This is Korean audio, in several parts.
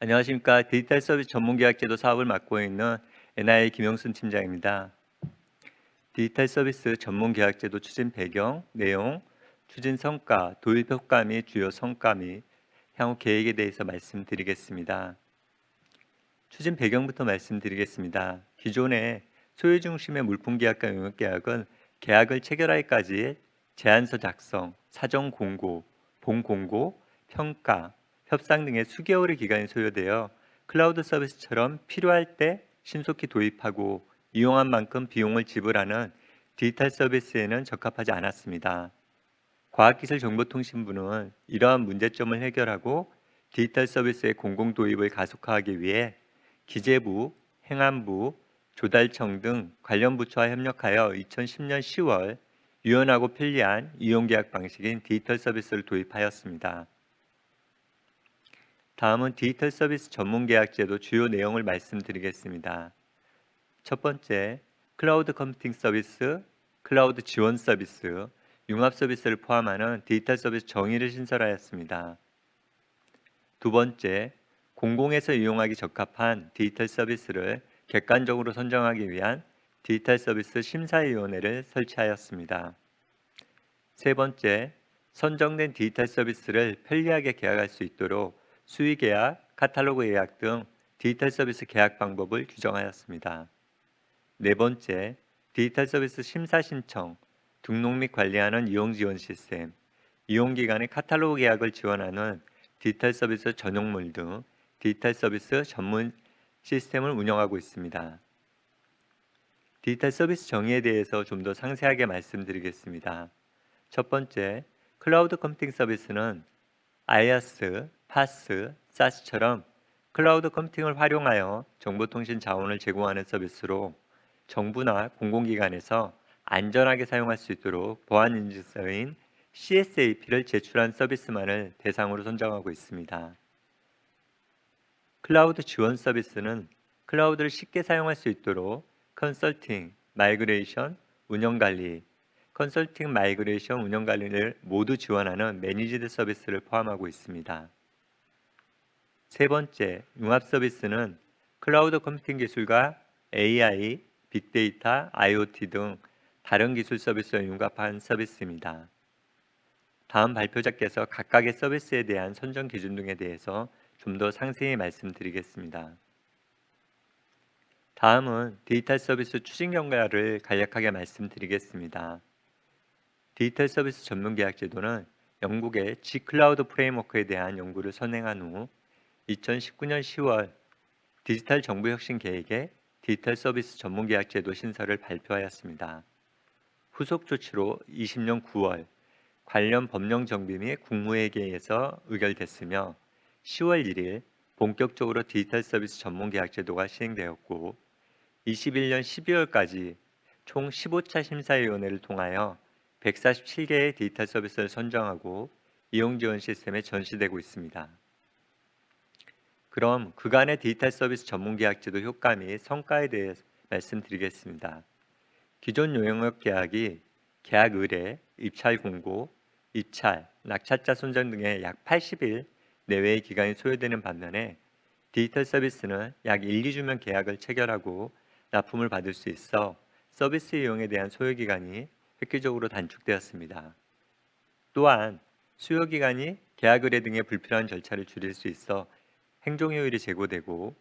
안녕하십니까. 디지털 서비스 전문계약제도 사업을 맡고 있는 NIA 김영순 팀장입니다. 디지털 서비스 전문계약제도 추진 배경, 내용, 추진 성과, 도입 효과 및 주요 성과 및 향후 계획에 대해서 말씀드리겠습니다. 추진 배경부터 말씀드리겠습니다. 기존의 소유 중심의 물품계약과 용역계약은 계약을 체결하기까지 제안서 작성, 사전 공고, 본공고, 평가, 협상 등의 수개월의 기간이 소요되어 클라우드 서비스처럼 필요할 때 신속히 도입하고 이용한 만큼 비용을 지불하는 디지털 서비스에는 적합하지 않았습니다. 과학기술정보통신부는 이러한 문제점을 해결하고 디지털 서비스의 공공 도입을 가속화하기 위해 기재부, 행안부, 조달청 등 관련 부처와 협력하여 2010년 10월 유연하고 편리한 이용계약 방식인 디지털 서비스를 도입하였습니다. 다음은 디지털 서비스 전문계약제도 주요 내용을 말씀드리겠습니다. 첫 번째, 클라우드 컴퓨팅 서비스, 클라우드 지원 서비스, 융합 서비스를 포함하는 디지털 서비스 정의를 신설하였습니다. 두 번째, 공공에서 이용하기 적합한 디지털 서비스를 객관적으로 선정하기 위한 디지털 서비스 심사위원회를 설치하였습니다. 세 번째, 선정된 디지털 서비스를 편리하게 계약할 수 있도록 수의계약, 카탈로그 예약 등 디지털 서비스 계약 방법을 규정하였습니다. 네 번째, 디지털 서비스 심사 신청, 등록 및 관리하는 이용 지원 시스템, 이용기관의 카탈로그 계약을 지원하는 디지털 서비스 전용물 등 디지털 서비스 전문 시스템을 운영하고 있습니다. 디지털 서비스 정의에 대해서 좀 더 상세하게 말씀드리겠습니다. 첫 번째, 클라우드 컴퓨팅 서비스는 IaaS, PaaS, SaaS처럼 클라우드 컴퓨팅을 활용하여 정보통신 자원을 제공하는 서비스로 정부나 공공기관에서 안전하게 사용할 수 있도록 보안 인증서인 CSAP를 제출한 서비스만을 대상으로 선정하고 있습니다. 클라우드 지원 서비스는 클라우드를 쉽게 사용할 수 있도록 컨설팅, 마이그레이션, 운영관리, 컨설팅, 마이그레이션, 운영관리를 모두 지원하는 매니지드 서비스를 포함하고 있습니다. 세 번째, 융합 서비스는 클라우드 컴퓨팅 기술과 AI, 빅데이터, IoT 등 다른 기술 서비스와 융합한 서비스입니다. 다음 발표자께서 각각의 서비스에 대한 선정 기준 등에 대해서 좀 더 상세히 말씀드리겠습니다. 다음은 디지털 서비스 추진 경과를 간략하게 말씀드리겠습니다. 디지털 서비스 전문 계약 제도는 영국의 G 클라우드 프레임워크에 대한 연구를 선행한 후 2019년 10월 디지털 정부 혁신 계획의 디지털 서비스 전문 계약 제도 신설을 발표하였습니다. 후속 조치로 20년 9월 관련 법령 정비 및 국무회의에서 의결됐으며 10월 1일 본격적으로 디지털 서비스 전문 계약 제도가 시행되었고 21년 12월까지 총 15차 심사위원회를 통하여 147개의 디지털 서비스를 선정하고 이용 지원 시스템에 전시되고 있습니다. 그럼 그간의 디지털 서비스 전문 계약 제도 효과 및 성과에 대해 말씀드리겠습니다. 기존 용역 계약이 계약 의뢰, 입찰 공고, 입찰, 낙찰자 선정 등의 약 80일 내외의 기간이 소요되는 반면에 디지털 서비스는 약 1, 2주면 계약을 체결하고 납품을 받을 수 있어 서비스 이용에 대한 소요 기간이 획기적으로 단축되었습니다. 또한 수요 기간이 계약 의뢰 등의 불필요한 절차를 줄일 수 있어 행정효율이 제고되고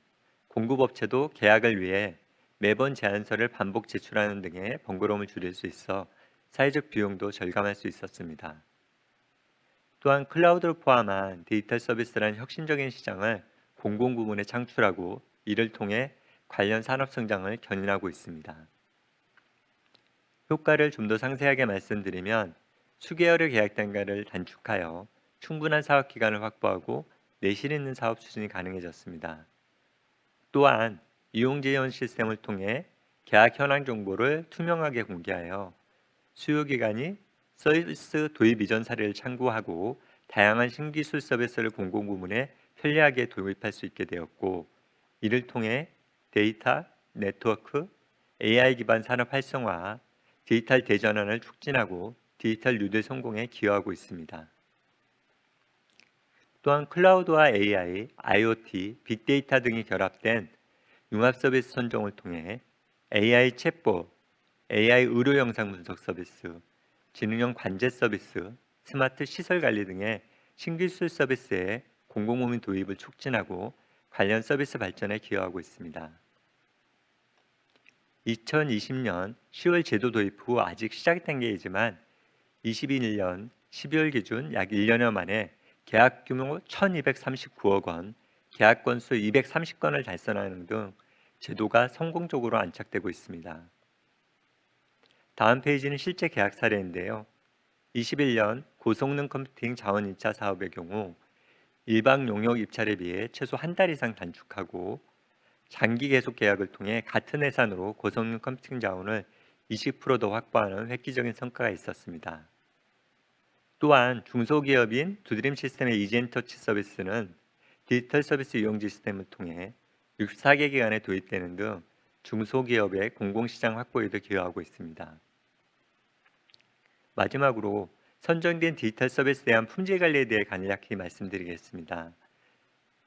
공급업체도 계약을 위해 매번 제안서를 반복 제출하는 등의 번거로움을 줄일 수 있어 사회적 비용도 절감할 수 있었습니다. 또한 클라우드를 포함한 디지털 서비스란 혁신적인 시장을 공공부문에 창출하고 이를 통해 관련 산업 성장을 견인하고 있습니다. 효과를 좀 더 상세하게 말씀드리면 수개월의 계약 단가를 단축하여 충분한 사업 기간을 확보하고 내실 있는 사업 추진이 가능해졌습니다. 또한 이용 지원 시스템을 통해 계약 현황 정보를 투명하게 공개하여 수요 기간이 서비스 도입 이전 사례를 참고하고 다양한 신기술 서비스를 공공부문에 편리하게 도입할 수 있게 되었고 이를 통해 데이터, 네트워크, AI 기반 산업 활성화, 디지털 대전환을 촉진하고 디지털 뉴딜 성공에 기여하고 있습니다. 또한 클라우드와 AI, IoT, 빅데이터 등이 결합된 융합 서비스 선정을 통해 AI 챗봇, AI 의료 영상 분석 서비스, 지능형 관제 서비스, 스마트 시설 관리 등의 신기술 서비스의 공공무민 도입을 촉진하고 관련 서비스 발전에 기여하고 있습니다. 2020년 10월 제도 도입 후 아직 시작 단계이지만 21년 12월 기준 약 1년여 만에 계약 규모 1,239억 원, 계약 건수 230건을 달성하는 등 제도가 성공적으로 안착되고 있습니다. 다음 페이지는 실제 계약 사례인데요. 21년 고성능 컴퓨팅 자원 1차 사업의 경우 일방 용역 입찰에 비해 최소 한 달 이상 단축하고 장기 계속 계약을 통해 같은 예산으로 고성능 컴퓨팅 자원을 20%더 확보하는 획기적인 성과가 있었습니다. 또한 중소기업인 두드림 시스템의 이젠터치 서비스는 디지털 서비스 이용지 시스템을 통해 64개 기관에 도입되는 등 중소기업의 공공시장 확보에도 기여하고 있습니다. 마지막으로 선정된 디지털 서비스에 대한 품질 관리에 대해 간략히 말씀드리겠습니다.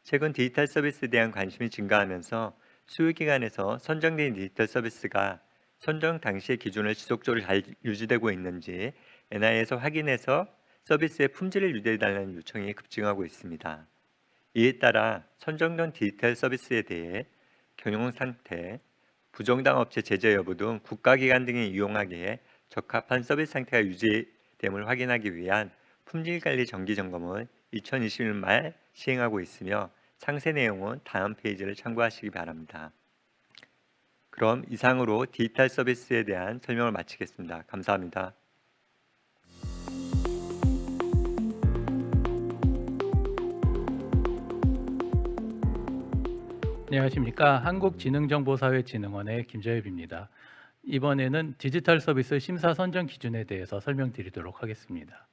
최근 디지털 서비스에 대한 관심이 증가하면서 수요기관에서 선정된 디지털 서비스가 선정 당시의 기준을 지속적으로 잘 유지되고 있는지 NI에서 확인해서 서비스의 품질을 유지해달라는 요청이 급증하고 있습니다. 이에 따라 선정된 디지털 서비스에 대해 경영 상태, 부정당 업체 제재 여부 등 국가기관 등이 이용하기에 적합한 서비스 상태가 유지됨을 확인하기 위한 품질관리 정기점검을 2021년 말 시행하고 있으며 상세 내용은 다음 페이지를 참고하시기 바랍니다. 그럼 이상으로 디지털 서비스에 대한 설명을 마치겠습니다. 감사합니다. 안녕하십니까. 한국지능정보사회진흥원의 김재엽입니다. 이번에는 디지털 서비스 심사 선정 기준에 대해서 설명드리도록 하겠습니다.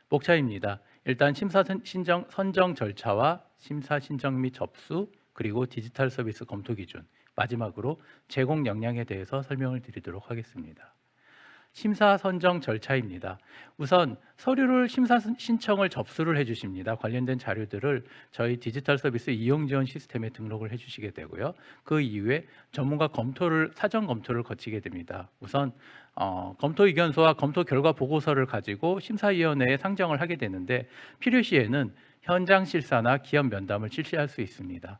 목차입니다. 일단 심사 선정 절차와 심사 신청 및 접수, 그리고 디지털 서비스 검토 기준, 마지막으로 제공 역량에 대해서 설명을 드리도록 하겠습니다. 심사 선정 절차입니다. 우선 서류를 심사 신청을 접수를 해주십니다. 관련된 자료들을 저희 디지털 서비스 이용 지원 시스템에 등록을 해주시게 되고요. 그 이후에 전문가 사전 검토를 거치게 됩니다. 우선 검토 의견서와 검토 결과 보고서를 가지고 심사위원회에 상정을 하게 되는데 필요시에는 현장 실사나 기업 면담을 실시할 수 있습니다.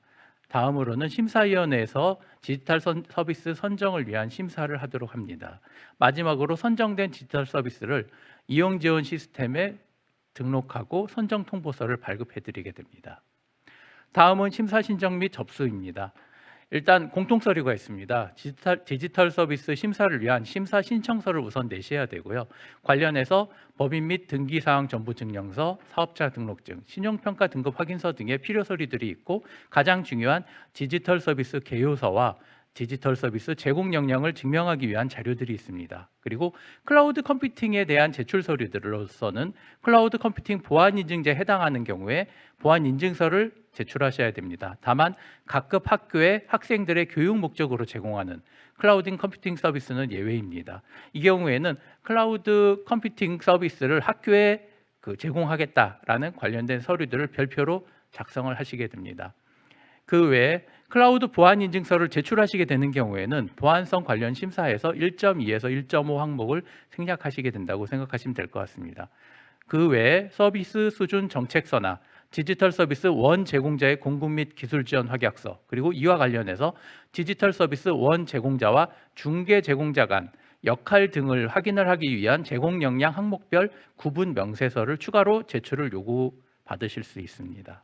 다음으로는 심사위원회에서 디지털 서비스 선정을 위한 심사를 하도록 합니다. 마지막으로 선정된 디지털 서비스를 이용 지원 시스템에 등록하고 선정 통보서를 발급해 드리게 됩니다. 다음은 심사 신청 및 접수입니다. 일단 공통 서류가 있습니다. 디지털 서비스 심사를 위한 심사 신청서를 우선 내셔야 되고요. 관련해서 법인 및 등기사항 전부 증명서, 사업자 등록증, 신용평가 등급 확인서 등의 필요 서류들이 있고 가장 중요한 디지털 서비스 개요서와 디지털 서비스 제공 역량을 증명하기 위한 자료들이 있습니다. 그리고 클라우드 컴퓨팅에 대한 제출 서류들로서는 클라우드 컴퓨팅 보안 인증제에 해당하는 경우에 보안 인증서를 제출하셔야 됩니다. 다만 각급 학교에 학생들의 교육 목적으로 제공하는 클라우드 컴퓨팅 서비스는 예외입니다. 이 경우에는 클라우드 컴퓨팅 서비스를 학교에 제공하겠다라는 관련된 서류들을 별표로 작성을 하시게 됩니다. 그 외에 클라우드 보안 인증서를 제출하시게 되는 경우에는 보안성 관련 심사에서 1.2에서 1.5 항목을 생략하시게 된다고 생각하시면 될 것 같습니다. 그 외에 서비스 수준 정책서나 디지털 서비스 원 제공자의 공급 및 기술 지원 확약서, 그리고 이와 관련해서 디지털 서비스 원 제공자와 중개 제공자 간 역할 등을 확인을 하기 위한 제공 역량 항목별 구분 명세서를 추가로 제출을 요구받으실 수 있습니다.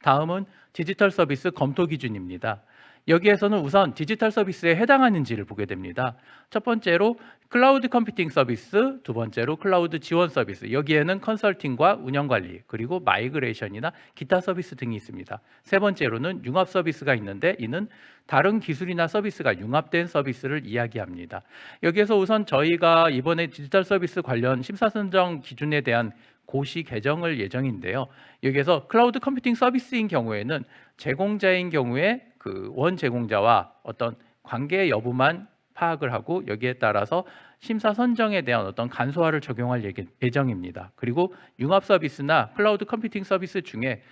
다음은 디지털 서비스 검토 기준입니다. 여기에서는 우선 디지털 서비스에 해당하는지를 보게 됩니다. 첫 번째로 클라우드 컴퓨팅 서비스, 두 번째로 클라우드 지원 서비스, 여기에는 컨설팅과 운영관리, 그리고 마이그레이션이나 기타 서비스 등이 있습니다. 세 번째로는 융합 서비스가 있는데 이는 다른 기술이나 서비스가 융합된 서비스를 이야기합니다. 여기에서 우선 저희가 이번에 디지털 서비스 관련 심사 선정 기준에 대한 고시 개정을 예정인데요. 여기에서 클라우드 컴퓨팅 서비스인 경우에는 제공자인 경우에 원 제공자와 어떤 관계 여부만 파악을 하고 여기에 따라서 심사 선정에 대한 어떤 간소화를 적용할 예정입니다. 그리고 융합 서비스나 클라우드 컴퓨팅 서비스 중에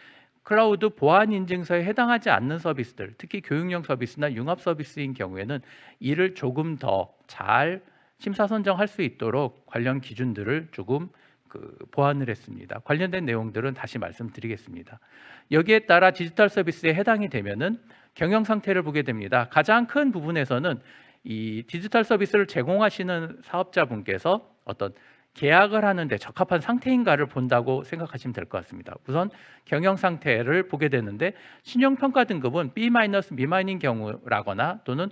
클라우드 보안 인증서에 해당하지 않는 서비스들, 특히 교육용 서비스나 융합 서비스인 경우에는 이를 조금 더 잘 심사 선정할 수 있도록 관련 기준들을 조금 보완을 했습니다. 관련된 내용들은 다시 말씀드리겠습니다. 여기에 따라 디지털 서비스에 해당이 되면은 경영 상태를 보게 됩니다. 가장 큰 부분에서는 이 디지털 서비스를 제공하시는 사업자분께서 어떤 계약을 하는데 적합한 상태인가를 본다고 생각하시면 될 것 같습니다. 우선 경영 상태를 보게 되는데 신용평가 등급은 B- 미만인 경우라거나 또는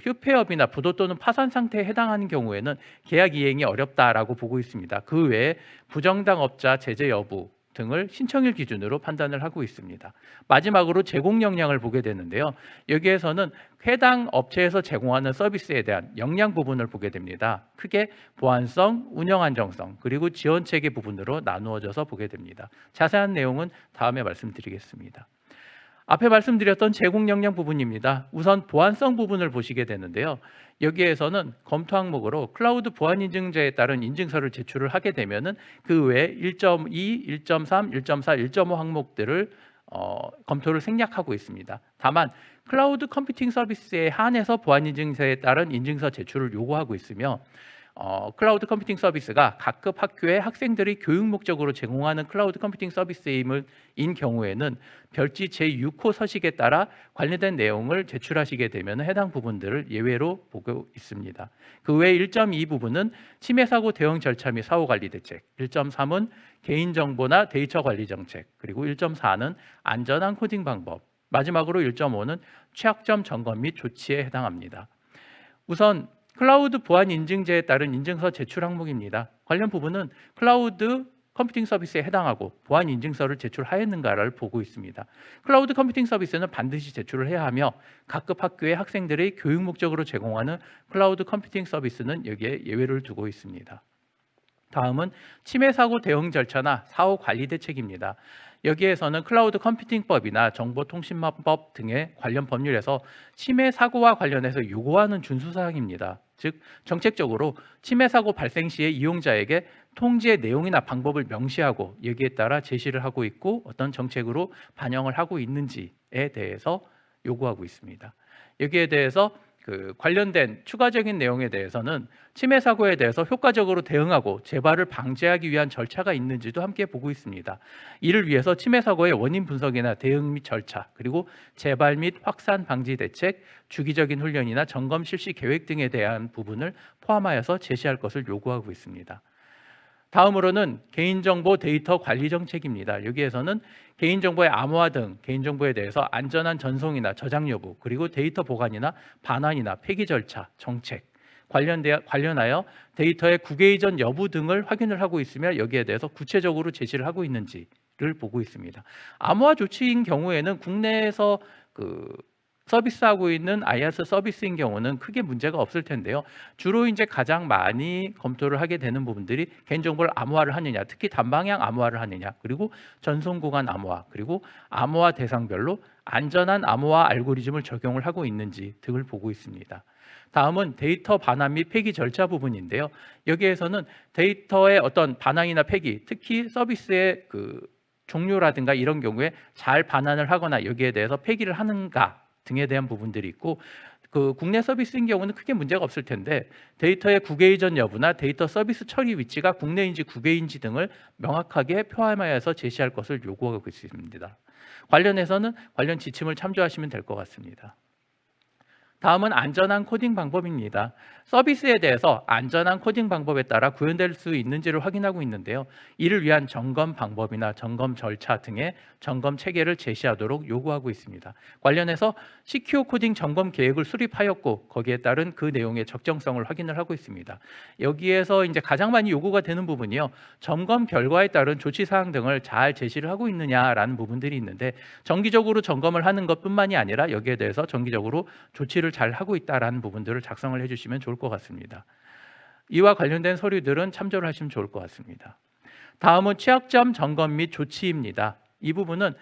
휴폐업이나 부도 또는 파산 상태에 해당하는 경우에는 계약 이행이 어렵다라고 보고 있습니다. 그 외에 부정당 업자 제재 여부 등을 신청일 기준으로 판단을 하고 있습니다. 마지막으로 제공 역량을 보게 되는데요. 여기에서는 해당 업체에서 제공하는 서비스에 대한 역량 부분을 보게 됩니다. 크게 보안성, 운영 안정성, 그리고 지원 체계 부분으로 나누어져서 보게 됩니다. 자세한 내용은 다음에 말씀드리겠습니다. 앞에 말씀드렸던 제공 역량 부분입니다. 우선 보안성 부분을 보시게 되는데요. 여기에서는 검토 항목으로 클라우드 보안 인증제에 따른 인증서를 제출을 하게 되면은 그 외에 1.2, 1.3, 1.4, 1.5 항목들을 검토를 생략하고 있습니다. 다만 클라우드 컴퓨팅 서비스에 한해서 보안 인증서에 따른 인증서 제출을 요구하고 있으며 클라우드 컴퓨팅 서비스가 각급 학교의 학생들이 교육 목적으로 제공하는 클라우드 컴퓨팅 서비스인 경우에는 별지 제6호 서식에 따라 관련된 내용을 제출하시게 되면 해당 부분들을 예외로 보고 있습니다. 그 외 1.2 부분은 침해 사고 대응 절차 및 사후 관리 대책, 1.3은 개인정보나 데이터 관리 정책, 그리고 1.4는 안전한 코딩 방법, 마지막으로 1.5는 취약점 점검 및 조치에 해당합니다. 우선 클라우드 보안 인증제에 따른 인증서 제출 항목입니다. 관련 부분은 클라우드 컴퓨팅 서비스에 해당하고 보안 인증서를 제출하였는가를 보고 있습니다. 클라우드 컴퓨팅 서비스는 반드시 제출을 해야 하며 각급 학교의 학생들의 교육 목적으로 제공하는 클라우드 컴퓨팅 서비스는 여기에 예외를 두고 있습니다. 다음은 침해 사고 대응 절차나 사후 관리 대책입니다. 여기에서는 클라우드 컴퓨팅법이나 정보통신망법 등의 관련 법률에서 침해 사고와 관련해서 요구하는 준수사항입니다. 즉 정책적으로 침해 사고 발생 시에 이용자에게 통지의 내용이나 방법을 명시하고 여기에 따라 제시를 하고 있고 어떤 정책으로 반영을 하고 있는지에 대해서 요구하고 있습니다. 여기에 대해서 관련된 추가적인 내용에 대해서는 침해 사고에 대해서 효과적으로 대응하고 재발을 방지하기 위한 절차가 있는지도 함께 보고 있습니다. 이를 위해서 침해 사고의 원인 분석이나 대응 및 절차, 그리고 재발 및 확산 방지 대책, 주기적인 훈련이나 점검 실시 계획 등에 대한 부분을 포함하여서 제시할 것을 요구하고 있습니다. 다음으로는 개인정보 데이터 관리 정책입니다. 여기에서는 개인정보의 암호화 등 개인정보에 대해서 안전한 전송이나 저장 여부, 그리고 데이터 보관이나 반환이나 폐기 절차, 정책, 관련하여 데이터의 국외 이전 여부 등을 확인을 하고 있으며 여기에 대해서 구체적으로 제시를 하고 있는지를 보고 있습니다. 암호화 조치인 경우에는 국내에서 서비스하고 있는 IaaS 서비스인 경우는 크게 문제가 없을 텐데요. 주로 이제 가장 많이 검토를 하게 되는 부분들이 개인정보를 암호화를 하느냐, 특히 단방향 암호화를 하느냐, 그리고 전송 구간 암호화, 그리고 암호화 대상별로 안전한 암호화 알고리즘을 적용을 하고 있는지 등을 보고 있습니다. 다음은 데이터 반환 및 폐기 절차 부분인데요. 여기에서는 데이터의 어떤 반환이나 폐기, 특히 서비스의 종료라든가 이런 경우에 잘 반환을 하거나 여기에 대해서 폐기를 하는가 등에 대한 부분들이 있고 국내 서비스인 경우는 크게 문제가 없을 텐데 데이터의 국외 이전 여부나 데이터 서비스 처리 위치가 국내인지 국외인지 등을 명확하게 포함하여서 제시할 것을 요구하고 있습니다. 관련해서는 관련 지침을 참조하시면 될 것 같습니다. 다음은 안전한 코딩 방법입니다. 서비스에 대해서 안전한 코딩 방법에 따라 구현될 수 있는지를 확인하고 있는데요. 이를 위한 점검 방법이나 점검 절차 등의 점검 체계를 제시하도록 요구하고 있습니다. 관련해서 CQ 코딩 점검 계획을 수립하였고 거기에 따른 그 내용의 적정성을 확인을 하고 있습니다. 여기에서 이제 가장 많이 요구가 되는 부분이요. 점검 결과에 따른 조치 사항 등을 잘 제시를 하고 있느냐라는 부분들이 있는데 정기적으로 점검을 하는 것뿐만이 아니라 여기에 대해서 정기적으로 조치를 잘 하고 있다라는 부분들을 작성을 해주시면 좋을 것 같습니다. 이와 관련된 서류들은 참조를 하시면 좋을 것 같습니다. 다음은 취약점 점검 및 조치입니다. 이 부분은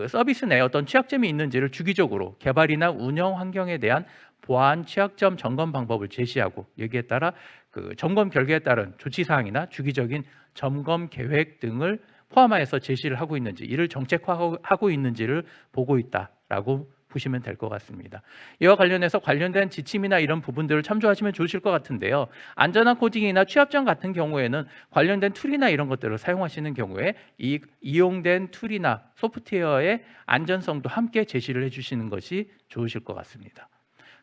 서비스 내에 어떤 취약점이 있는지를 주기적으로 개발이나 운영 환경에 대한 보안 취약점 점검 방법을 제시하고 여기에 따라 그 점검 결과에 따른 조치 사항이나 주기적인 점검 계획 등을 포함하여서 제시를 하고 있는지, 이를 정책화하고 있는지를 보고 있다라고 보시면 될 것 같습니다. 이와 관련해서 관련된 지침이나 이런 부분들을 참조하시면 좋으실 것 같은데요. 안전한 코딩이나 취약점 같은 경우에는 관련된 툴이나 이런 것들을 사용하시는 경우에 이 이용된 툴이나 소프트웨어의 안전성도 함께 제시를 해주시는 것이 좋으실 것 같습니다.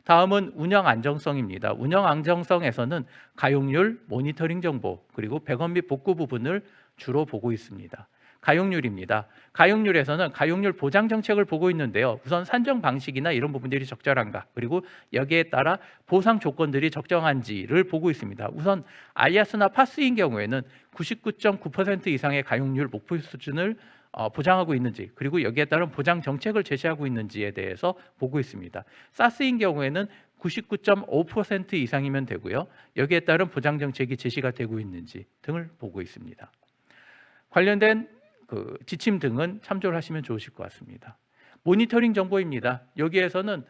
다음은 운영 안정성입니다. 운영 안정성에서는 가용률, 모니터링 정보, 그리고 백업 및 복구 부분을 주로 보고 있습니다. 가용률입니다. 가용률에서는 가용률 보장 정책을 보고 있는데요. 우선 산정 방식이나 이런 부분들이 적절한가, 그리고 여기에 따라 보상 조건들이 적정한지를 보고 있습니다. 우선 IAS나 파스인 경우에는 99.9% 이상의 가용률 목표 수준을 보장하고 있는지, 그리고 여기에 따른 보장 정책을 제시하고 있는지에 대해서 보고 있습니다. 사스인 경우에는 99.5% 이상이면 되고요. 여기에 따른 보장 정책이 제시가 되고 있는지 등을 보고 있습니다. 관련된 그 지침 등은 참조를 하시면 좋으실 것 같습니다. 모니터링 정보입니다. 여기에서는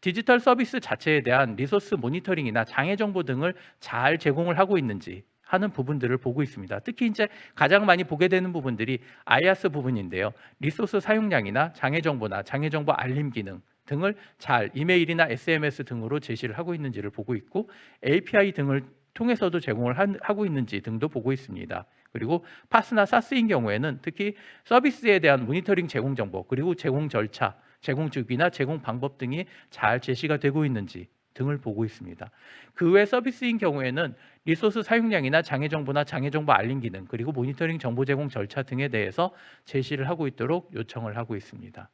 디지털 서비스 자체에 대한 리소스 모니터링이나 장애 정보 등을 잘 제공을 하고 있는지 하는 부분들을 보고 있습니다. 특히 이제 가장 많이 보게 되는 부분들이 IaaS 부분인데요. 리소스 사용량이나 장애 정보나 장애 정보 알림 기능 등을 잘 이메일이나 SMS 등으로 제시를 하고 있는지를 보고 있고, API 등을 통해서도 제공을 하고 있는지 등도 보고 있습니다. 그리고 파스나 사스인 경우에는 특히 서비스에 대한 모니터링 제공 정보, 그리고 제공 절차, 제공 주기나 제공 방법 등이 잘 제시가 되고 있는지 등을 보고 있습니다. 그 외 서비스인 경우에는 리소스 사용량이나 장애 정보나 장애 정보 알림 기능, 그리고 모니터링 정보 제공 절차 등에 대해서 제시를 하고 있도록 요청을 하고 있습니다.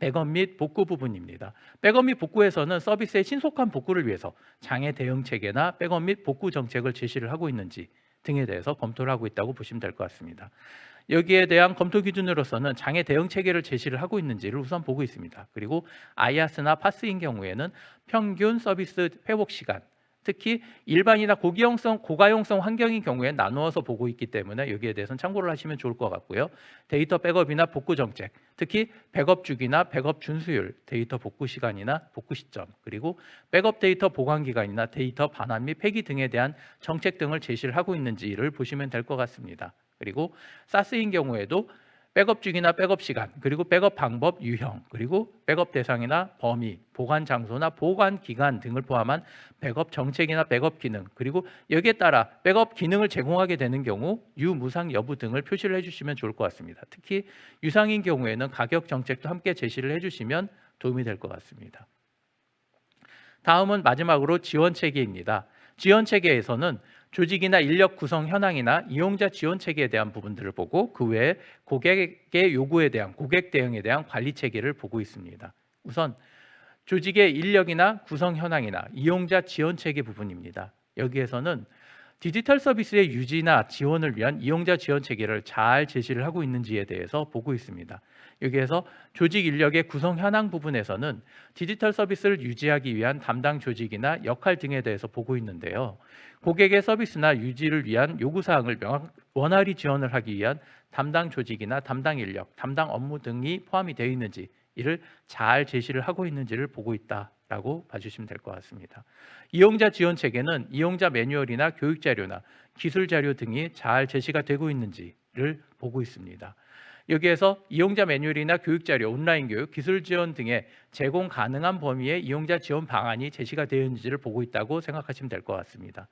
백업 및 복구 부분입니다. 백업 및 복구에서는 서비스의 신속한 복구를 위해서 장애 대응 체계나 백업 및 복구 정책을 제시를 하고 있는지 등에 대해서 검토를 하고 있다고 보시면 될 것 같습니다. 여기에 대한 검토 기준으로서는 장애 대응 체계를 제시를 하고 있는지를 우선 보고 있습니다. 그리고 IaaS나 파스인 경우에는 평균 서비스 회복 시간, 특히 일반이나 고가용성 환경인 경우에 나누어서 보고 있기 때문에 여기에 대해서는 참고를 하시면 좋을 것 같고요. 데이터 백업이나 복구 정책, 특히 백업 주기나 백업 준수율, 데이터 복구 시간이나 복구 시점, 그리고 백업 데이터 보관 기간이나 데이터 반환 및 폐기 등에 대한 정책 등을 제시를 하고 있는지를 보시면 될 것 같습니다. 그리고 사스인 경우에도 백업 주기나 백업 시간, 그리고 백업 방법 유형, 그리고 백업 대상이나 범위, 보관 장소나 보관 기간 등을 포함한 백업 정책이나 백업 기능, 그리고 여기에 따라 백업 기능을 제공하게 되는 경우 유무상 여부 등을 표시를 해주시면 좋을 것 같습니다. 특히 유상인 경우에는 가격 정책도 함께 제시를 해주시면 도움이 될 것 같습니다. 다음은 마지막으로 지원 체계입니다. 지원 체계에서는 조직이나 인력 구성 현황이나 이용자 지원 체계에 대한 부분들을 보고, 그 외에 고객의 요구에 대한 고객 대응에 대한 관리 체계를 보고 있습니다. 우선 조직의 인력이나 구성 현황이나 이용자 지원 체계 부분입니다. 여기에서는 디지털 서비스의 유지나 지원을 위한 이용자 지원 체계를 잘 제시를 하고 있는지에 대해서 보고 있습니다. 여기에서 조직 인력의 구성 현황 부분에서는 디지털 서비스를 유지하기 위한 담당 조직이나 역할 등에 대해서 보고 있는데요. 고객의 서비스나 유지를 위한 요구사항을 원활히 지원을 하기 위한 담당 조직이나 담당 인력, 담당 업무 등이 포함이 되어 있는지, 이를 잘 제시를 하고 있는지를 보고 있다라고 봐주시면 될 것 같습니다. 이용자 지원 체계는 이용자 매뉴얼이나 교육 자료나 기술 자료 등이 잘 제시가 되고 있는지를 보고 있습니다. 여기에서 이용자 매뉴얼이나 교육 자료, 온라인 교육, 기술 지원 등의 제공 가능한 범위의 이용자 지원 방안이 제시가 되어 있는지를 보고 있다고 생각하시면 될 것 같습니다.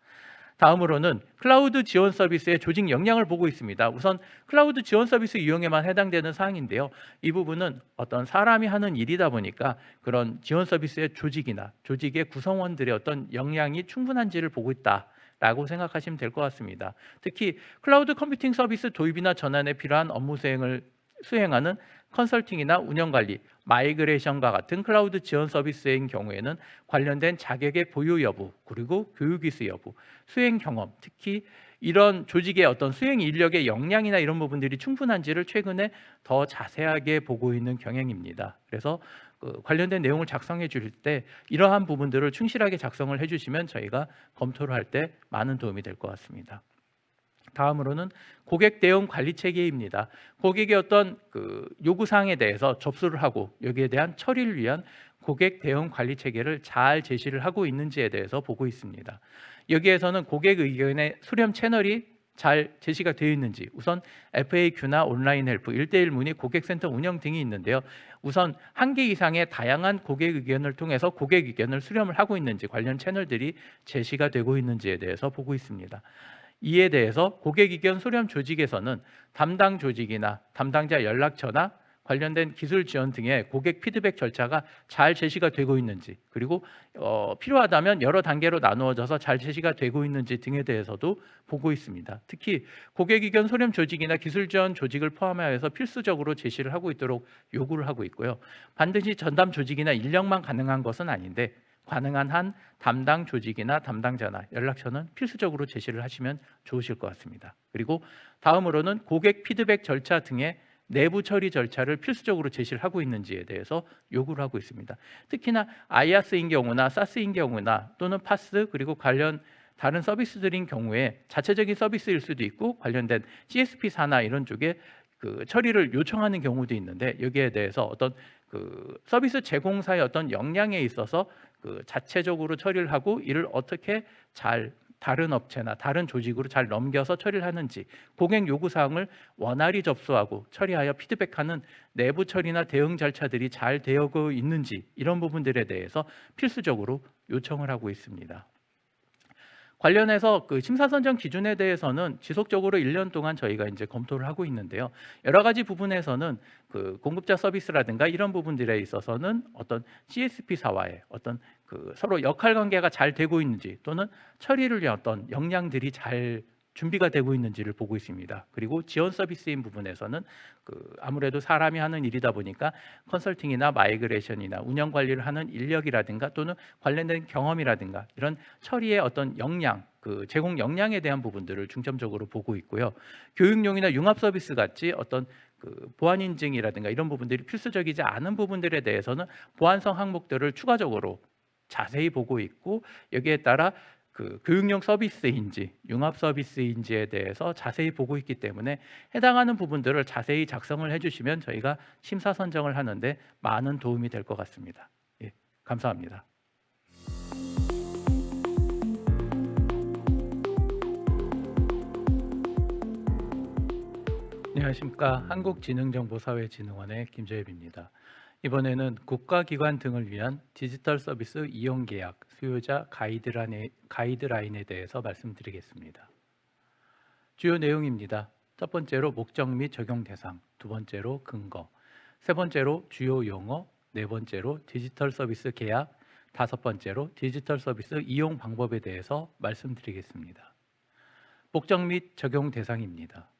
다음으로는 클라우드 지원 서비스의 조직 역량을 보고 있습니다. 우선 클라우드 지원 서비스 이용에만 해당되는 사항인데요. 이 부분은 어떤 사람이 하는 일이다 보니까 그런 지원 서비스의 조직이나 조직의 구성원들의 어떤 역량이 충분한지를 보고 있다라고 생각하시면 될 것 같습니다. 특히 클라우드 컴퓨팅 서비스 도입이나 전환에 필요한 업무 수행하는 컨설팅이나 운영관리, 마이그레이션과 같은 클라우드 지원 서비스인 경우에는 관련된 자격의 보유 여부, 그리고 교육 이수 여부, 수행 경험, 특히 이런 조직의 어떤 수행 인력의 역량이나 이런 부분들이 충분한지를 최근에 더 자세하게 보고 있는 경향입니다. 그래서 관련된 내용을 작성해 주실 때 이러한 부분들을 충실하게 작성을 해주시면 저희가 검토를 할 때 많은 도움이 될 것 같습니다. 다음으로는 고객 대응 관리 체계입니다. 고객의 어떤 요구 사항에 대해서 접수를 하고 여기에 대한 처리를 위한 고객 대응 관리 체계를 잘 제시를 하고 있는지에 대해서 보고 있습니다. 여기에서는 고객 의견의 수렴 채널이 잘 제시가 되어 있는지, 우선 FAQ나 온라인 헬프, 1대1 문의, 고객센터 운영 등이 있는데요. 우선 1개 이상의 다양한 고객 의견을 통해서 고객 의견을 수렴을 하고 있는지, 관련 채널들이 제시가 되고 있는지에 대해서 보고 있습니다. 이에 대해서 고객 의견 수렴 조직에서는 담당 조직이나 담당자 연락처나 관련된 기술 지원 등의 고객 피드백 절차가 잘 제시가 되고 있는지, 그리고 필요하다면 여러 단계로 나누어져서 잘 제시가 되고 있는지 등에 대해서도 보고 있습니다. 특히 고객 의견 수렴 조직이나 기술 지원 조직을 포함하여서 필수적으로 제시를 하고 있도록 요구를 하고 있고요. 반드시 전담 조직이나 인력만 가능한 것은 아닌데, 가능한 한 담당 조직이나 담당자나 연락처는 필수적으로 제시를 하시면 좋으실 것 같습니다. 그리고 다음으로는 고객 피드백 절차 등의 내부 처리 절차를 필수적으로 제시를 하고 있는지에 대해서 요구를 하고 있습니다. 특히나 IaaS인 경우나 SaaS인 경우나 또는 PaaS, 그리고 관련 다른 서비스들인 경우에 자체적인 서비스일 수도 있고 관련된 CSP사나 이런 쪽에 그 처리를 요청하는 경우도 있는데, 여기에 대해서 어떤 그 서비스 제공사의 어떤 역량에 있어서 그 자체적으로 처리를 하고 이를 어떻게 잘 다른 업체나 다른 조직으로 잘 넘겨서 처리를 하는지, 고객 요구 사항을 원활히 접수하고 처리하여 피드백하는 내부 처리나 대응 절차들이 잘 되고 있는지, 이런 부분들에 대해서 필수적으로 요청을 하고 있습니다. 관련해서 그 심사 선정 기준에 대해서는 지속적으로 1년 동안 저희가 이제 검토를 하고 있는데요. 여러 가지 부분에서는 그 공급자 서비스라든가 이런 부분들에 있어서는 어떤 CSP사와의 어떤 그 서로 역할 관계가 잘 되고 있는지, 또는 처리를 위한 어떤 역량들이 잘 준비가 되고 있는지를 보고 있습니다. 그리고 지원 서비스인 부분에서는 그 아무래도 사람이 하는 일이다 보니까 컨설팅이나 마이그레이션이나 운영 관리를 하는 인력이라든가 또는 관련된 경험이라든가 이런 처리의 어떤 역량, 그 제공 역량에 대한 부분들을 중점적으로 보고 있고요. 교육용이나 융합 서비스 같이 어떤 그 보안 인증이라든가 이런 부분들이 필수적이지 않은 부분들에 대해서는 보안성 항목들을 추가적으로 자세히 보고 있고, 여기에 따라 그 교육용 서비스인지 융합 서비스인지에 대해서 자세히 보고 있기 때문에 해당하는 부분들을 자세히 작성을 해주시면 저희가 심사 선정을 하는데 많은 도움이 될 것 같습니다. 예, 감사합니다. 안녕하십니까. 한국지능정보사회진흥원의 김재엽입니다. 이번에는 국가기관 등을 위한 디지털 서비스 이용 계약, 수요자 가이드라인에 대해서 말씀드리겠습니다. 주요 내용입니다. 첫 번째로 목적 및 적용 대상, 두 번째로 근거, 세 번째로 주요 용어, 네 번째로 디지털 서비스 계약, 다섯 번째로 디지털 서비스 이용 방법에 대해서 말씀드리겠습니다. 목적 및 적용 대상입니다.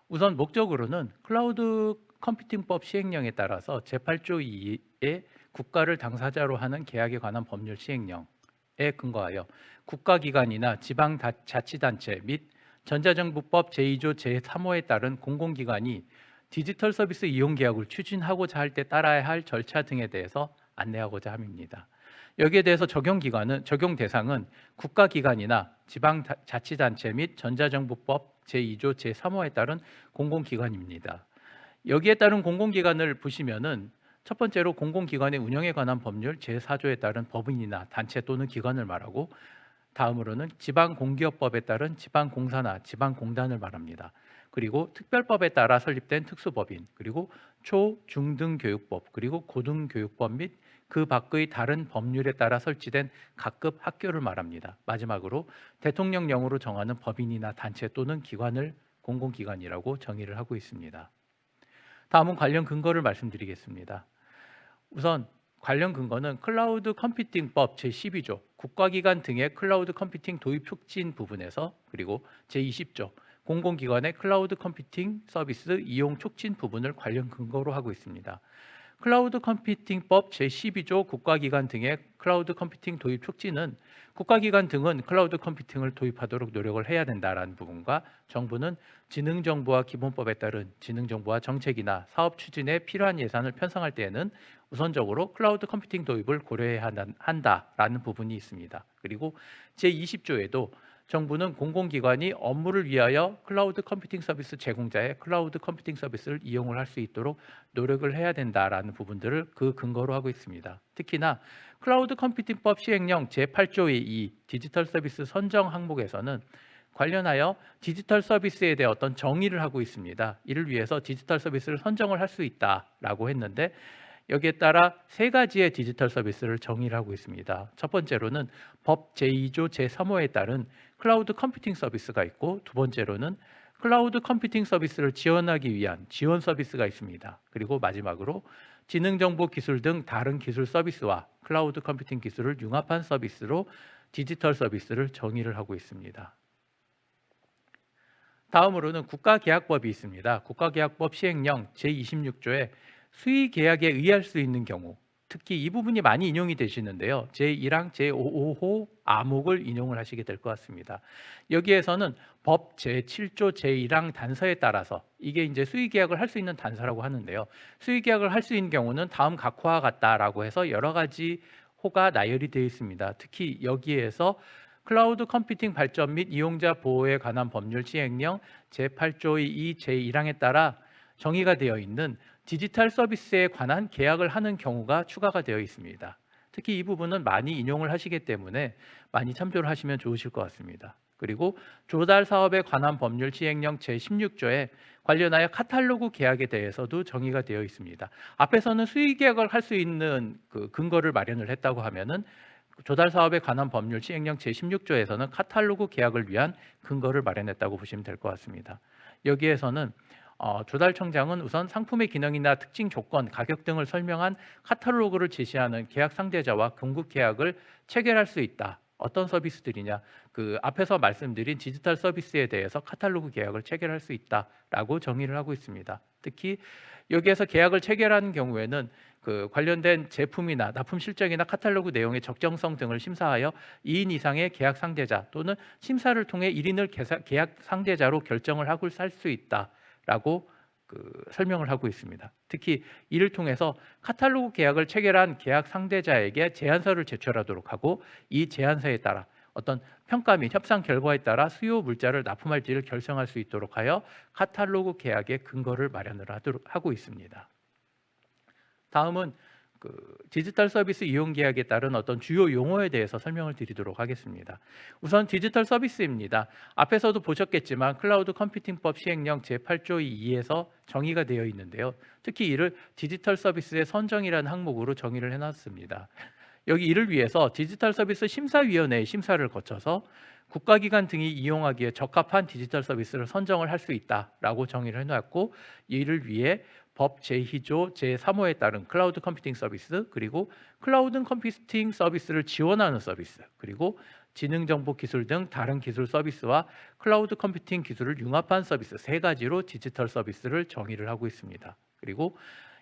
우선 목적으로는 클라우드 컴퓨팅법 시행령에 따라서 제8조 2의 국가를 당사자로 하는 계약에 관한 법률 시행령에 근거하여 국가기관이나 지방자치단체 및 전자정부법 제2조 제3호에 따른 공공기관이 디지털 서비스 이용 계약을 추진하고자 할 때 따라야 할 절차 등에 대해서 안내하고자 함입니다. 여기에 대해서 적용 대상은 국가기관이나 지방자치단체 및 전자정부법 제2조 제3호에 따른 공공기관입니다. 여기에 따른 공공기관을 보시면은 첫 번째로 공공기관의 운영에 관한 법률 제4조에 따른 법인이나 단체 또는 기관을 말하고, 다음으로는 지방공기업법에 따른 지방공사나 지방공단을 말합니다. 그리고 특별법에 따라 설립된 특수법인, 그리고 초, 중등교육법, 그리고 고등교육법 및 그 밖의 다른 법률에 따라 설치된 각급 학교를 말합니다. 마지막으로 대통령령으로 정하는 법인이나 단체 또는 기관을 공공기관이라고 정의를 하고 있습니다. 다음은 관련 근거를 말씀드리겠습니다. 우선 관련 근거는 클라우드 컴퓨팅법 제12조 국가기관 등의 클라우드 컴퓨팅 도입 촉진 부분에서, 그리고 제20조 공공기관의 클라우드 컴퓨팅 서비스 이용 촉진 부분을 관련 근거로 하고 있습니다. 클라우드 컴퓨팅법 제12조 국가기관 등의 클라우드 컴퓨팅 도입 촉진은 국가기관 등은 클라우드 컴퓨팅을 도입하도록 노력을 해야 된다라는 부분과, 정부는 지능정보화 기본법에 따른 지능정보화 정책이나 사업 추진에 필요한 예산을 편성할 때에는 우선적으로 클라우드 컴퓨팅 도입을 고려해야 한다라는 부분이 있습니다. 그리고 제20조에도 정부는 공공기관이 업무를 위하여 클라우드 컴퓨팅 서비스 제공자의 클라우드 컴퓨팅 서비스를 이용을 할 수 있도록 노력을 해야 된다라는 부분들을 그 근거로 하고 있습니다. 특히나 클라우드 컴퓨팅법 시행령 제8조의 2 디지털 서비스 선정 항목에서는 관련하여 디지털 서비스에 대해 어떤 정의를 하고 있습니다. 이를 위해서 디지털 서비스를 선정을 할 수 있다라고 했는데 여기에 따라 세 가지의 디지털 서비스를 정의를 하고 있습니다. 첫 번째로는 법 제2조 제3호에 따른 클라우드 컴퓨팅 서비스가 있고, 두 번째로는 클라우드 컴퓨팅 서비스를 지원하기 위한 지원 서비스가 있습니다. 그리고 마지막으로 지능정보기술 등 다른 기술 서비스와 클라우드 컴퓨팅 기술을 융합한 서비스로 디지털 서비스를 정의를 하고 있습니다. 다음으로는 국가계약법이 있습니다. 국가계약법 시행령 제26조에 수의계약에 의할 수 있는 경우, 특히 이 부분이 많이 인용이 되시는데요. 제1항 제5호 아목을 인용을 하시게 될 것 같습니다. 여기에서는 법 제7조 제1항 단서에 따라서 이게 이제 수의계약을 할 수 있는 단서라고 하는데요. 수의계약을 할 수 있는 경우는 다음 각호와 같다라고 해서 여러 가지 호가 나열이 되어 있습니다. 특히 여기에서 클라우드 컴퓨팅 발전 및 이용자 보호에 관한 법률 시행령 제8조의 2 제1항에 따라 정의가 되어 있는 디지털 서비스에 관한 계약을 하는 경우가 추가가 되어 있습니다. 특히 이 부분은 많이 인용을 하시기 때문에 많이 참조를 하시면 좋으실 것 같습니다. 그리고 조달 사업에 관한 법률 시행령 제16조에 관련하여 카탈로그 계약에 대해서도 정의가 되어 있습니다. 앞에서는 수의계약을 할 수 있는 그 근거를 마련을 했다고 하면은 조달 사업에 관한 법률 시행령 제16조에서는 카탈로그 계약을 위한 근거를 마련했다고 보시면 될 것 같습니다. 여기에서는 조달청장은 우선 상품의 기능이나 특징 조건, 가격 등을 설명한 카탈로그를 제시하는 계약 상대자와 공급 계약을 체결할 수 있다. 어떤 서비스들이냐? 그 앞에서 말씀드린 디지털 서비스에 대해서 카탈로그 계약을 체결할 수 있다라고 정의를 하고 있습니다. 특히 여기에서 계약을 체결하는 경우에는 그 관련된 제품이나 납품 실적이나 카탈로그 내용의 적정성 등을 심사하여 2인 이상의 계약 상대자 또는 심사를 통해 1인을 계약 상대자로 결정을 하고 살 수 있다라고 설명을 하고 있습니다. 특히 이를 통해서 카탈로그 계약을 체결한 계약 상대자에게 제안서를 제출하도록 하고, 이 제안서에 따라 어떤 평가 및 협상 결과에 따라 수요 물자를 납품할지를 결정할 수 있도록 하여 카탈로그 계약의 근거를 마련을 하고 있습니다. 다음은 디지털 서비스 이용 계약에 따른 어떤 주요 용어에 대해서 설명을 드리도록 하겠습니다. 우선 디지털 서비스입니다. 앞에서도 보셨겠지만 클라우드 컴퓨팅법 시행령 제8조 2에서 정의가 되어 있는데요. 특히 이를 디지털 서비스의 선정이라는 항목으로 정의를 해놨습니다. 여기 이를 위해서 디지털 서비스 심사위원회의 심사를 거쳐서 국가기관 등이 이용하기에 적합한 디지털 서비스를 선정을 할 수 있다라고 정의를 해놨고, 이를 위해 법 제2조 제3호에 따른 클라우드 컴퓨팅 서비스, 그리고 클라우드 컴퓨팅 서비스를 지원하는 서비스, 그리고 지능정보기술 등 다른 기술 서비스와 클라우드 컴퓨팅 기술을 융합한 서비스 세 가지로 디지털 서비스를 정의를 하고 있습니다. 그리고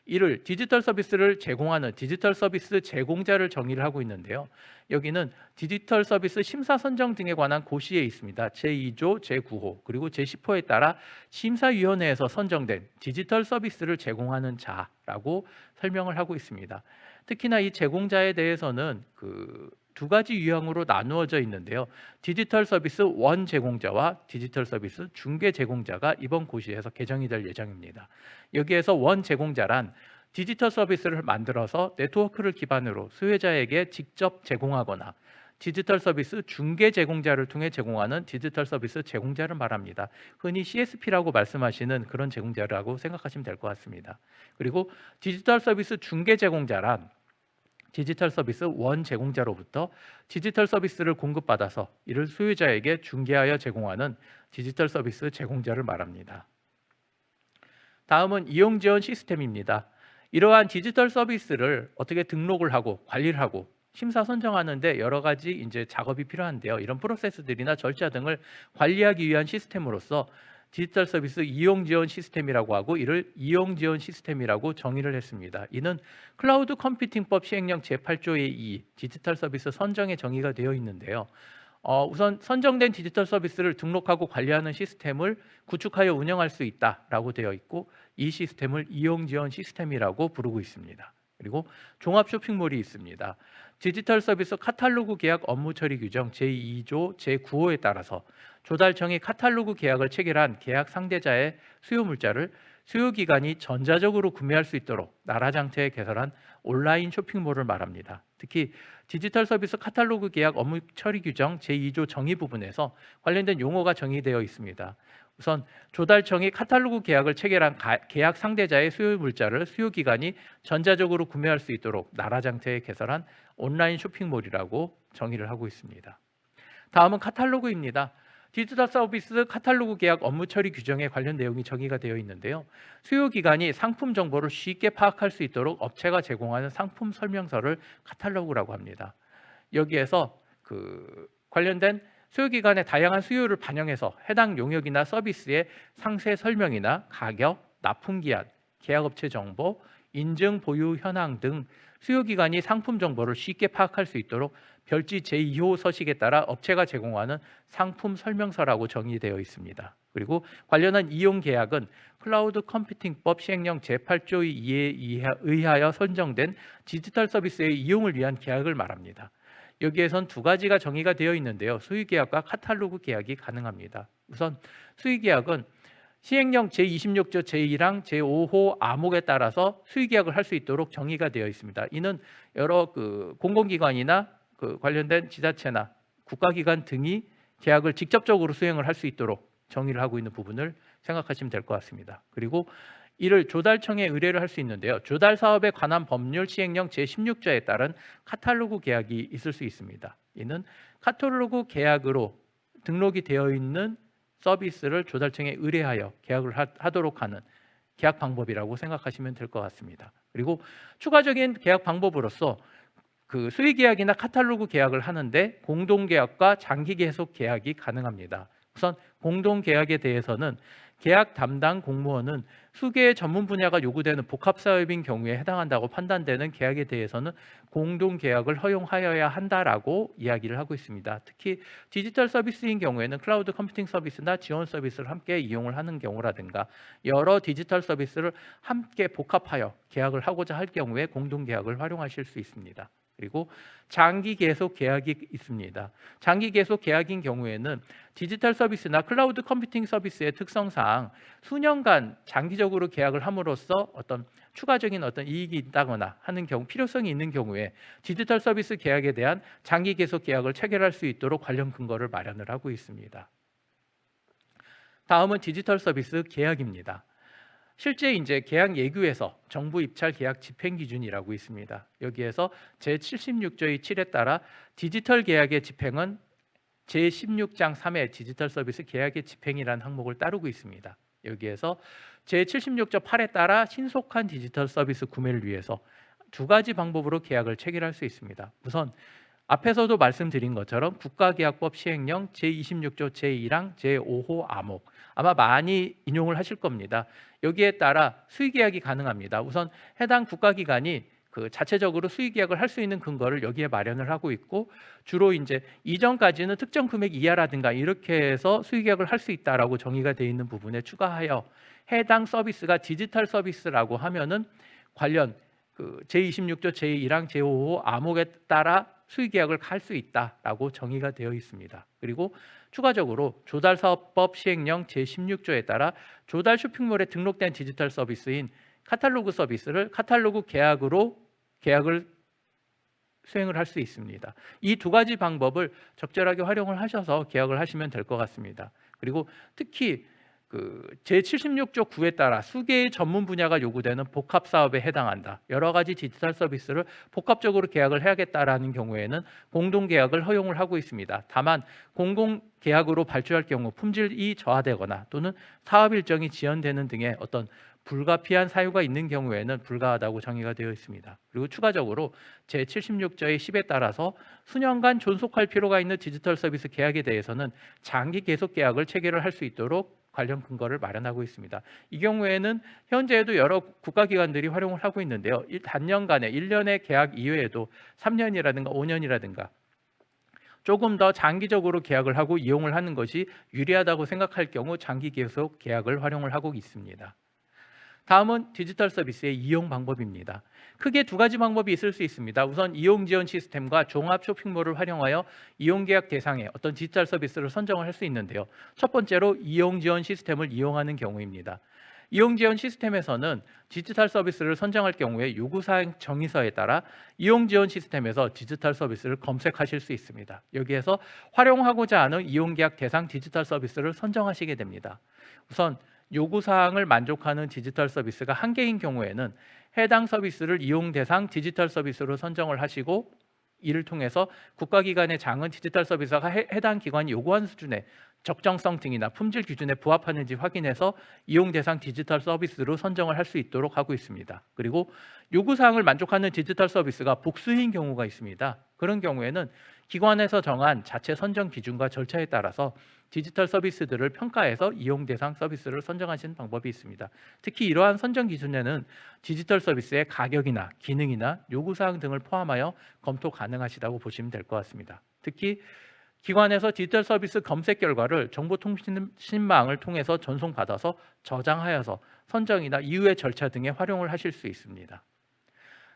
이를 디지털 서비스를 제공하는 디지털 서비스 제공자를 정의를 하고 있는데요. 여기는 디지털 서비스 심사 선정 등에 관한 고시에 있습니다. 제2조 제9호 그리고 제10호에 따라 심사위원회에서 선정된 디지털 서비스를 제공하는 자라고 설명을 하고 있습니다. 특히나 이 제공자에 대해서는 두 가지 유형으로 나누어져 있는데요. 디지털 서비스 원 제공자와 디지털 서비스 중개 제공자가 이번 고시에서 개정이 될 예정입니다. 여기에서 원 제공자란 디지털 서비스를 만들어서 네트워크를 기반으로 수혜자에게 직접 제공하거나 디지털 서비스 중개 제공자를 통해 제공하는 디지털 서비스 제공자를 말합니다. 흔히 CSP라고 말씀하시는 그런 제공자라고 생각하시면 될 것 같습니다. 그리고 디지털 서비스 중개 제공자란 디지털 서비스 원 제공자로부터 디지털 서비스를 공급받아서 이를 소유자에게 중개하여 제공하는 디지털 서비스 제공자를 말합니다. 다음은 이용 지원 시스템입니다. 이러한 디지털 서비스를 어떻게 등록을 하고 관리를 하고 심사 선정하는데 여러 가지 이제 작업이 필요한데요. 이런 프로세스들이나 절차 등을 관리하기 위한 시스템으로서 디지털 서비스 이용 지원 시스템이라고 하고, 이를 이용 지원 시스템이라고 정의를 했습니다. 이는 클라우드 컴퓨팅법 시행령 제8조의 2 디지털 서비스 선정에 정의가 되어 있는데요. 우선 선정된 디지털 서비스를 등록하고 관리하는 시스템을 구축하여 운영할 수 있다라고 되어 있고, 이 시스템을 이용 지원 시스템이라고 부르고 있습니다. 그리고 종합 쇼핑몰이 있습니다. 디지털 서비스 카탈로그 계약 업무 처리 규정 제2조 제9호에 따라서 조달청이 카탈로그 계약을 체결한 계약 상대자의 수요 물자를 수요 기간이 전자적으로 구매할 수 있도록 나라장터에 개설한 온라인 쇼핑몰을 말합니다. 특히 디지털 서비스 카탈로그 계약 업무 처리 규정 제2조 정의 부분에서 관련된 용어가 정의되어 있습니다. 우선 조달청이 카탈로그 계약을 체결한 계약 상대자의 수요 물자를 수요 기간이 전자적으로 구매할 수 있도록 나라장터에 개설한 온라인 쇼핑몰이라고 정의를 하고 있습니다. 다음은 카탈로그입니다. 디지털 서비스 카탈로그 계약 업무 처리 규정에 관련 내용이 정의가 되어 있는데요. 수요 기간이 상품 정보를 쉽게 파악할 수 있도록 업체가 제공하는 상품 설명서를 카탈로그라고 합니다. 여기에서 관련된 수요 기간의 다양한 수요를 반영해서 해당 용역이나 서비스의 상세 설명이나 가격, 납품 기한, 계약업체 정보, 인증 보유 현황 등 수요 기간이 상품 정보를 쉽게 파악할 수 있도록 별지 제2호 서식에 따라 업체가 제공하는 상품 설명서라고 정의되어 있습니다. 그리고 관련한 이용 계약은 클라우드 컴퓨팅법 시행령 제8조 2에 의하여 선정된 디지털 서비스의 이용을 위한 계약을 말합니다. 여기에선 두 가지가 정의가 되어 있는데요. 수의 계약과 카탈로그 계약이 가능합니다. 우선 수의 계약은 시행령 제26조 제1항 제5호 아목에 따라서 수의 계약을 할 수 있도록 정의가 되어 있습니다. 이는 여러 공공기관이나 관련된 지자체나 국가기관 등이 계약을 직접적으로 수행을 할 수 있도록 정의를 하고 있는 부분을 생각하시면 될 것 같습니다. 그리고 이를 조달청에 의뢰를 할 수 있는데요. 조달 사업에 관한 법률 시행령 제16조에 따른 카탈로그 계약이 있을 수 있습니다. 이는 카탈로그 계약으로 등록이 되어 있는 서비스를 조달청에 의뢰하여 계약을 하도록 하는 계약 방법이라고 생각하시면 될 것 같습니다. 그리고 추가적인 계약 방법으로서 수의 계약이나 카탈로그 계약을 하는데 공동 계약과 장기 계속 계약이 가능합니다. 우선 공동 계약에 대해서는 계약 담당 공무원은 수계의 전문 분야가 요구되는 복합 사업인 경우에 해당한다고 판단되는 계약에 대해서는 공동 계약을 허용하여야 한다라고 이야기를 하고 있습니다. 특히 디지털 서비스인 경우에는 클라우드 컴퓨팅 서비스나 지원 서비스를 함께 이용을 하는 경우라든가 여러 디지털 서비스를 함께 복합하여 계약을 하고자 할 경우에 공동 계약을 활용하실 수 있습니다. 그리고 장기 계속 계약이 있습니다. 장기 계속 계약인 경우에는 디지털 서비스나 클라우드 컴퓨팅 서비스의 특성상 수년간 장기적으로 계약을 함으로써 추가적인 이익이 있다거나 하는 경우, 필요성이 있는 경우에 디지털 서비스 계약에 대한 장기 계속 계약을 체결할 수 있도록 관련 근거를 마련을 하고 있습니다. 다음은 디지털 서비스 계약입니다. 실제 이제 계약 예규에서 정부 입찰 계약 집행 기준이라고 있습니다. 여기에서 제76조의 7에 따라 디지털 계약의 집행은 제16장 3의 디지털 서비스 계약의 집행이라는 항목을 따르고 있습니다. 여기에서 제76조 8에 따라 신속한 디지털 서비스 구매를 위해서 두 가지 방법으로 계약을 체결할 수 있습니다. 우선 앞에서도 말씀드린 것처럼 국가계약법 시행령 제26조 제1항 제5호 암목, 아마 많이 인용을 하실 겁니다. 여기에 따라 수의계약이 가능합니다. 우선 해당 국가기관이 자체적으로 수의계약을 할 수 있는 근거를 여기에 마련을 하고 있고, 주로 이제 이전까지는 특정 금액 이하라든가 이렇게 해서 수의계약을 할 수 있다라고 정의가 되어 있는 부분에 추가하여 해당 서비스가 디지털 서비스라고 하면은 관련 제26조 제1항 제5호 암목에 따라 수의계약을 할 수 있다라고 정의가 되어 있습니다. 그리고 추가적으로 조달사업법 시행령 제16조에 따라 조달 쇼핑몰에 등록된 디지털 서비스인 카탈로그 서비스를 카탈로그 계약으로 계약을 수행을 할 수 있습니다. 이 두 가지 방법을 적절하게 활용을 하셔서 계약을 하시면 될 것 같습니다. 그리고 특히 제76조 9에 따라 수개의 전문 분야가 요구되는 복합 사업에 해당한다. 여러 가지 디지털 서비스를 복합적으로 계약을 해야겠다라는 경우에는 공동 계약을 허용을 하고 있습니다. 다만 공공 계약으로 발주할 경우 품질이 저하되거나 또는 사업 일정이 지연되는 등의 불가피한 사유가 있는 경우에는 불가하다고 정의가 되어 있습니다. 그리고 추가적으로 제76조의 10에 따라서 수년간 존속할 필요가 있는 디지털 서비스 계약에 대해서는 장기 계속 계약을 체결을 할 수 있도록 관련 근거를 마련하고 있습니다. 이 경우에는 현재에도 여러 국가기관들이 활용을 하고 있는데요. 단년간의 1년의 계약 이외에도 3년이라든가 5년이라든가 조금 더 장기적으로 계약을 하고 이용을 하는 것이 유리하다고 생각할 경우 장기 계속 계약을 활용을 하고 있습니다. 다음은 디지털 서비스의 이용 방법입니다. 크게 두 가지 방법이 있을 수 있습니다. 우선 이용 지원 시스템과 종합 쇼핑몰을 활용하여 이용 계약 대상의 어떤 디지털 서비스를 선정을 할 수 있는데요. 첫 번째로 이용 지원 시스템을 이용하는 경우입니다. 이용 지원 시스템에서는 디지털 서비스를 선정할 경우에 요구사항 정의서에 따라 이용 지원 시스템에서 디지털 서비스를 검색하실 수 있습니다. 여기에서 활용하고자 하는 이용 계약 대상 디지털 서비스를 선정하시게 됩니다. 우선 요구사항을 만족하는 디지털 서비스가 한 개인 경우에는 해당 서비스를 이용 대상 디지털 서비스로 선정을 하시고, 이를 통해서 국가기관의 장은 디지털 서비스가 해당 기관이 요구하는 수준의 적정성 등이나 품질 기준에 부합하는지 확인해서 이용 대상 디지털 서비스로 선정을 할 수 있도록 하고 있습니다. 그리고 요구사항을 만족하는 디지털 서비스가 복수인 경우가 있습니다. 그런 경우에는 기관에서 정한 자체 선정 기준과 절차에 따라서 디지털 서비스들을 평가해서 이용 대상 서비스를 선정하시는 방법이 있습니다. 특히 이러한 선정 기준에는 디지털 서비스의 가격이나 기능이나 요구사항 등을 포함하여 검토 가능하시다고 보시면 될 것 같습니다. 특히 기관에서 디지털 서비스 검색 결과를 정보통신망을 통해서 전송받아서 저장하여서 선정이나 이후의 절차 등에 활용을 하실 수 있습니다.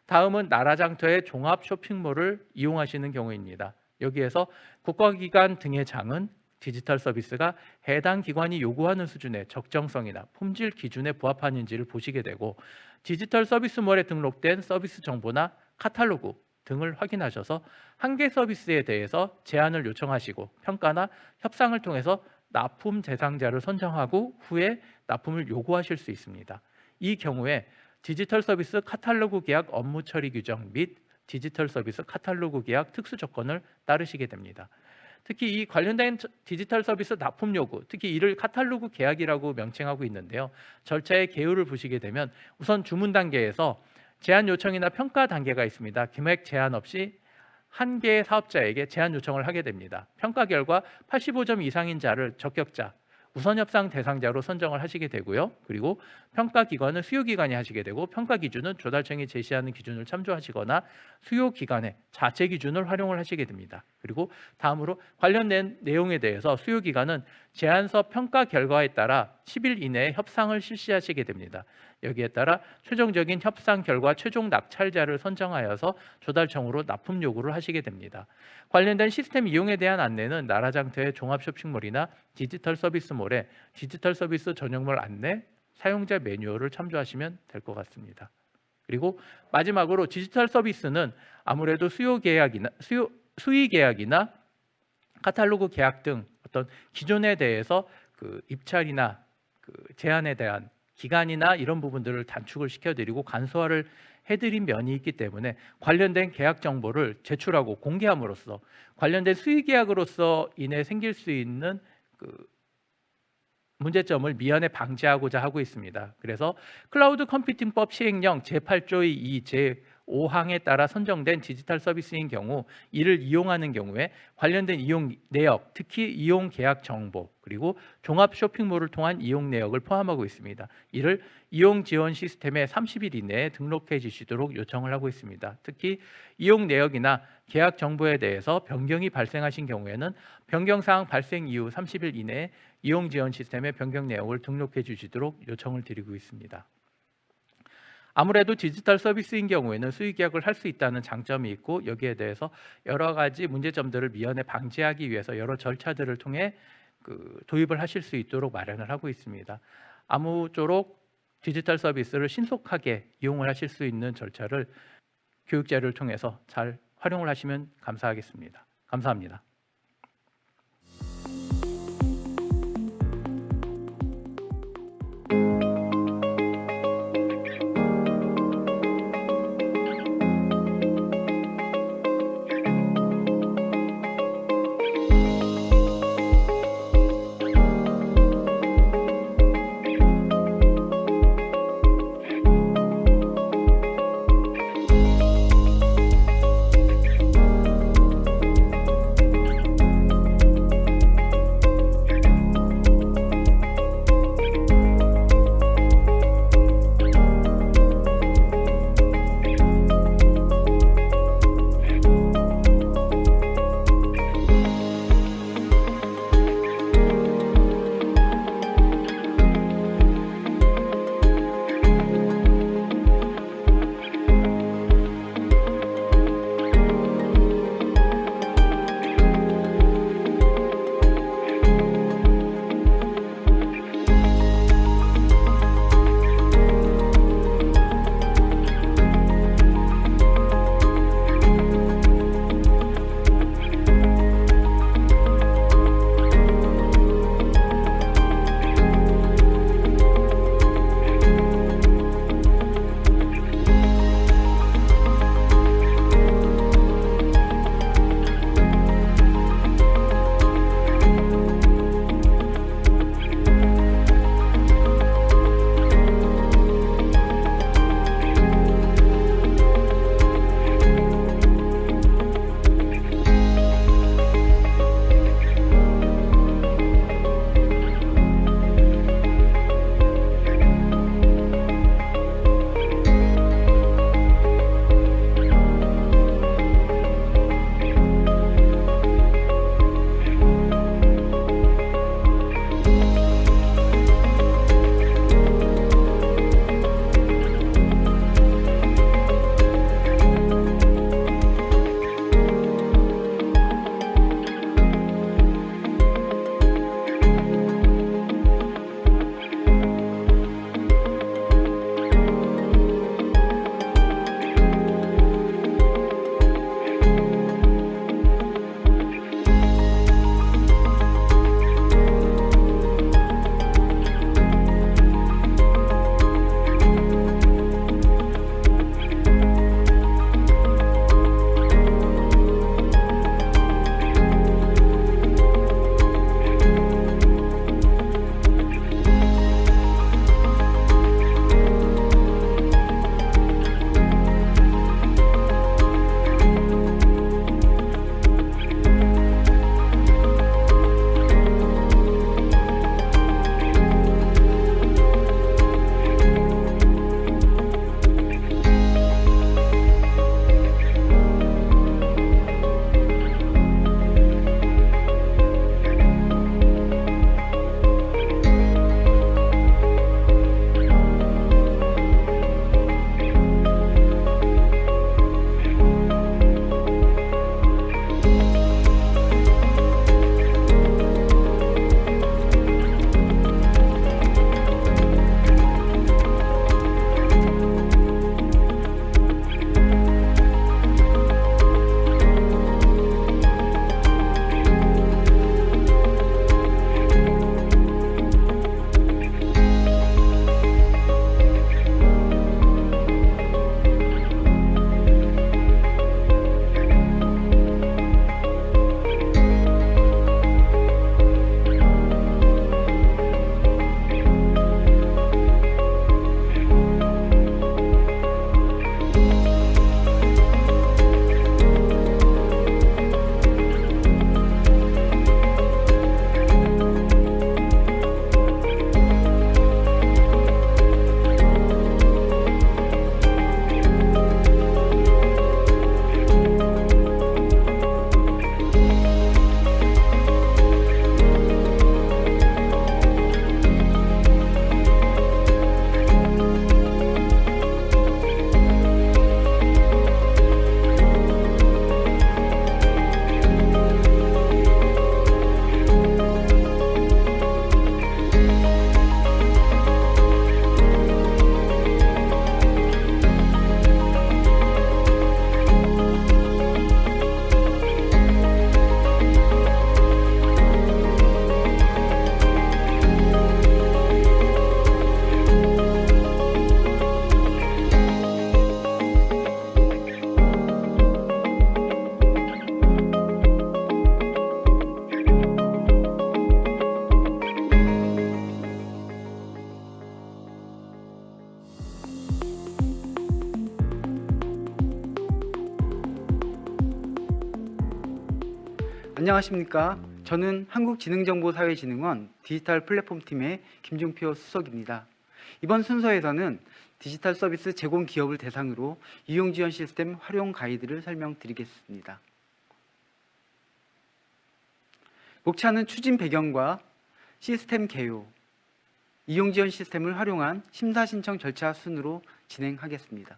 다음은 나라장터의 종합 쇼핑몰을 이용하시는 경우입니다. 여기에서 국가기관 등의 장은 디지털 서비스가 해당 기관이 요구하는 수준의 적정성이나 품질 기준에 부합하는지를 보시게 되고, 디지털 서비스몰에 등록된 서비스 정보나 카탈로그 등을 확인하셔서 한 개 서비스에 대해서 제안을 요청하시고 평가나 협상을 통해서 납품 대상자를 선정하고 후에 납품을 요구하실 수 있습니다. 이 경우에 디지털 서비스 카탈로그 계약 업무 처리 규정 및 디지털 서비스 카탈로그 계약 특수 조건을 따르시게 됩니다. 특히 이 관련된 디지털 서비스 납품 요구, 특히 이를 카탈로그 계약이라고 명칭하고 있는데요. 절차의 개요를 보시게 되면 우선 주문 단계에서 제안 요청이나 평가 단계가 있습니다. 금액 제한 없이 한 개의 사업자에게 제안 요청을 하게 됩니다. 평가 결과 85점 이상인 자를 적격자, 우선 협상 대상자로 선정을 하시게 되고요. 그리고 평가 기관은 수요 기관이 하시게 되고, 평가 기준은 조달청이 제시하는 기준을 참조하시거나 수요 기관의 자체 기준을 활용을 하시게 됩니다. 그리고 다음으로 관련된 내용에 대해서 수요 기관은 제안서 평가 결과에 따라 10일 이내에 협상을 실시하시게 됩니다. 여기에 따라 최종적인 협상 결과 최종 낙찰자를 선정하여서 조달청으로 납품 요구를 하시게 됩니다. 관련된 시스템 이용에 대한 안내는 나라장터의 종합 쇼핑몰이나 디지털 서비스몰의 디지털 서비스 전용몰 안내, 사용자 매뉴얼을 참조하시면 될 것 같습니다. 그리고 마지막으로 디지털 서비스는 아무래도 수의 계약이나 카탈로그 계약 등 어떤 기존에 대해서 그 입찰이나 그 제한에 대한 기간이나 이런 부분들을 단축을 시켜드리고 간소화를 해드린 면이 있기 때문에 관련된 계약 정보를 제출하고 공개함으로써 관련된 수의 계약으로서 인해 생길 수 있는 그 문제점을 미연에 방지하고자 하고 있습니다. 그래서 클라우드 컴퓨팅법 시행령 제8조의 2, 제5항에 따라 선정된 디지털 서비스인 경우 이를 이용하는 경우에 관련된 이용 내역, 특히 이용 계약 정보, 그리고 종합 쇼핑몰을 통한 이용 내역을 포함하고 있습니다. 이를 이용 지원 시스템에 30일 이내에 등록해 주시도록 요청을 하고 있습니다. 특히 이용 내역이나 계약 정보에 대해서 변경이 발생하신 경우에는 변경 사항 발생 이후 30일 이내에 이용 지원 시스템에 변경 내역을 등록해 주시도록 요청을 드리고 있습니다. 아무래도 디지털 서비스인 경우에는 수의 계약을 할 수 있다는 장점이 있고, 여기에 대해서 여러 가지 문제점들을 미연에 방지하기 위해서 여러 절차들을 통해 도입을 하실 수 있도록 마련을 하고 있습니다. 아무쪼록 디지털 서비스를 신속하게 이용을 하실 수 있는 절차를 교육 자료를 통해서 잘 활용을 하시면 감사하겠습니다. 감사합니다. 안녕하십니까. 저는 한국지능정보사회진흥원 디지털 플랫폼팀의 김종표 수석입니다. 이번 순서에서는 디지털 서비스 제공 기업을 대상으로 이용 지원 시스템 활용 가이드를 설명드리겠습니다. 목차는 추진 배경과 시스템 개요, 이용 지원 시스템을 활용한 심사 신청 절차 순으로 진행하겠습니다.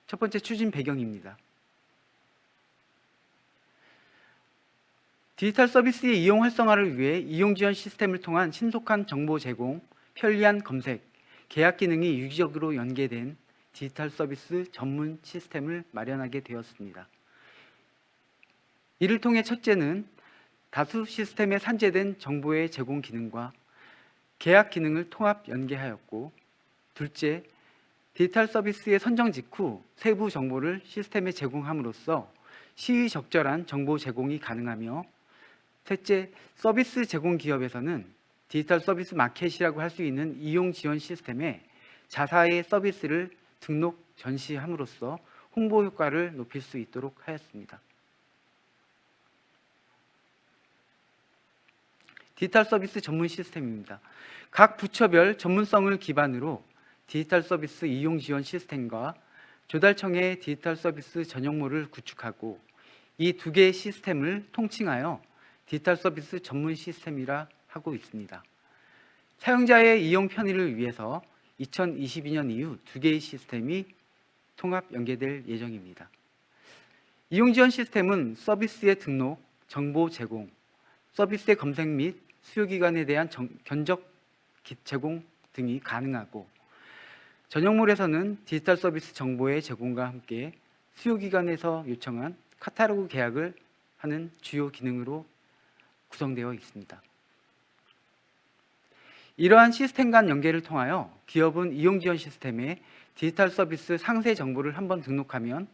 첫 번째 추진 배경입니다. 디지털 서비스의 이용 활성화를 위해 이용 지원 시스템을 통한 신속한 정보 제공, 편리한 검색, 계약 기능이 유기적으로 연계된 디지털 서비스 전문 시스템을 마련하게 되었습니다. 이를 통해 첫째는 다수 시스템에 산재된 정보의 제공 기능과 계약 기능을 통합 연계하였고, 둘째, 디지털 서비스의 선정 직후 세부 정보를 시스템에 제공함으로써 시의적절한 정보 제공이 가능하며, 셋째, 서비스 제공 기업에서는 디지털 서비스 마켓이라고 할 수 있는 이용 지원 시스템에 자사의 서비스를 등록 전시함으로써 홍보 효과를 높일 수 있도록 하였습니다. 디지털 서비스 전문 시스템입니다. 각 부처별 전문성을 기반으로 디지털 서비스 이용 지원 시스템과 조달청의 디지털 서비스 전용모를 구축하고, 이 두 개의 시스템을 통칭하여 디지털 서비스 전문 시스템이라 하고 있습니다. 사용자의 이용 편의를 위해서 2022년 이후 두 개의 시스템이 통합 연계될 예정입니다. 이용 지원 시스템은 서비스의 등록, 정보 제공, 서비스의 검색 및 수요기관에 대한 견적 제공 등이 가능하고, 전용몰에서는 디지털 서비스 정보의 제공과 함께 수요기관에서 요청한 카탈로그 계약을 하는 주요 기능으로 구성되어 있습니다. 이러한 시스템 간 연계를 통하여 기업은 이용 지원 시스템에 디지털 서비스 상세 정보를 한번 등록하면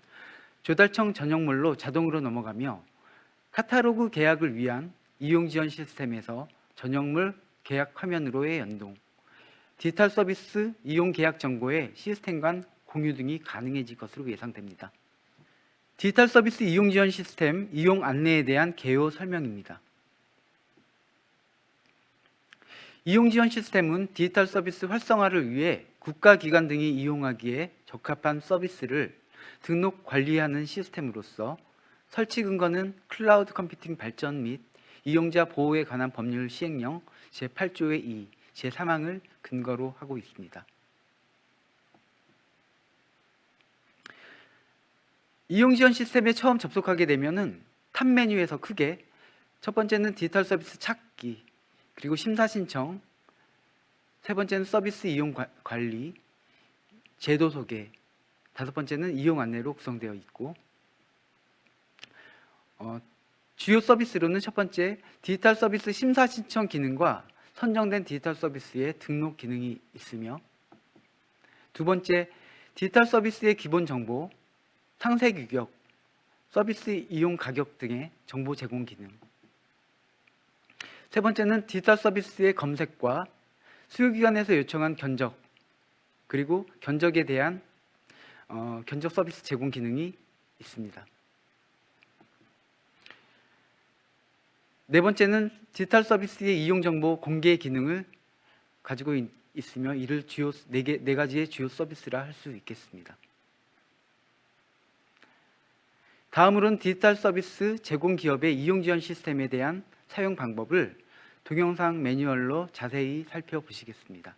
조달청 전용몰로 자동으로 넘어가며, 카탈로그 계약을 위한 이용 지원 시스템에서 전용몰 계약 화면으로의 연동, 디지털 서비스 이용 계약 정보의 시스템 간 공유 등이 가능해질 것으로 예상됩니다. 디지털 서비스 이용 지원 시스템 이용 안내에 대한 개요 설명입니다. 이용 지원 시스템은 디지털 서비스 활성화를 위해 국가기관 등이 이용하기에 적합한 서비스를 등록 관리하는 시스템으로서, 설치 근거는 클라우드 컴퓨팅 발전 및 이용자 보호에 관한 법률 시행령 제8조의 2, 제3항을 근거로 하고 있습니다. 이용 지원 시스템에 처음 접속하게 되면은 탑 메뉴에서 크게 첫 번째는 디지털 서비스 찾기, 그리고 심사 신청, 세 번째는 서비스 이용 관리, 제도 소개, 다섯 번째는 이용 안내로 구성되어 있고, 주요 서비스로는 첫 번째 디지털 서비스 심사 신청 기능과 선정된 디지털 서비스의 등록 기능이 있으며, 두 번째 디지털 서비스의 기본 정보, 상세 규격, 서비스 이용 가격 등의 정보 제공 기능, 세 번째는 디지털 서비스의 검색과 수요기관에서 요청한 견적, 그리고 견적에 대한 견적 서비스 제공 기능이 있습니다. 네 번째는 디지털 서비스의 이용 정보 공개 기능을 가지고 있으며, 이를 주요 네 가지의 주요 서비스라 할 수 있겠습니다. 다음으로는 디지털 서비스 제공 기업의 이용 지원 시스템에 대한 사용 방법을 동영상 매뉴얼로 자세히 살펴보시겠습니다.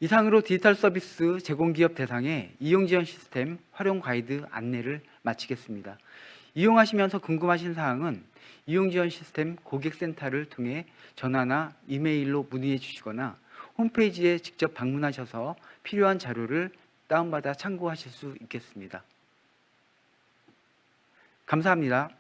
이상으로 디지털 서비스 제공기업 대상의 이용 지원 시스템 활용 가이드 안내를 마치겠습니다. 이용하시면서 궁금하신 사항은 이용 지원 시스템 고객센터를 통해 전화나 이메일로 문의해 주시거나 홈페이지에 직접 방문하셔서 필요한 자료를 다운받아 참고하실 수 있겠습니다. 감사합니다.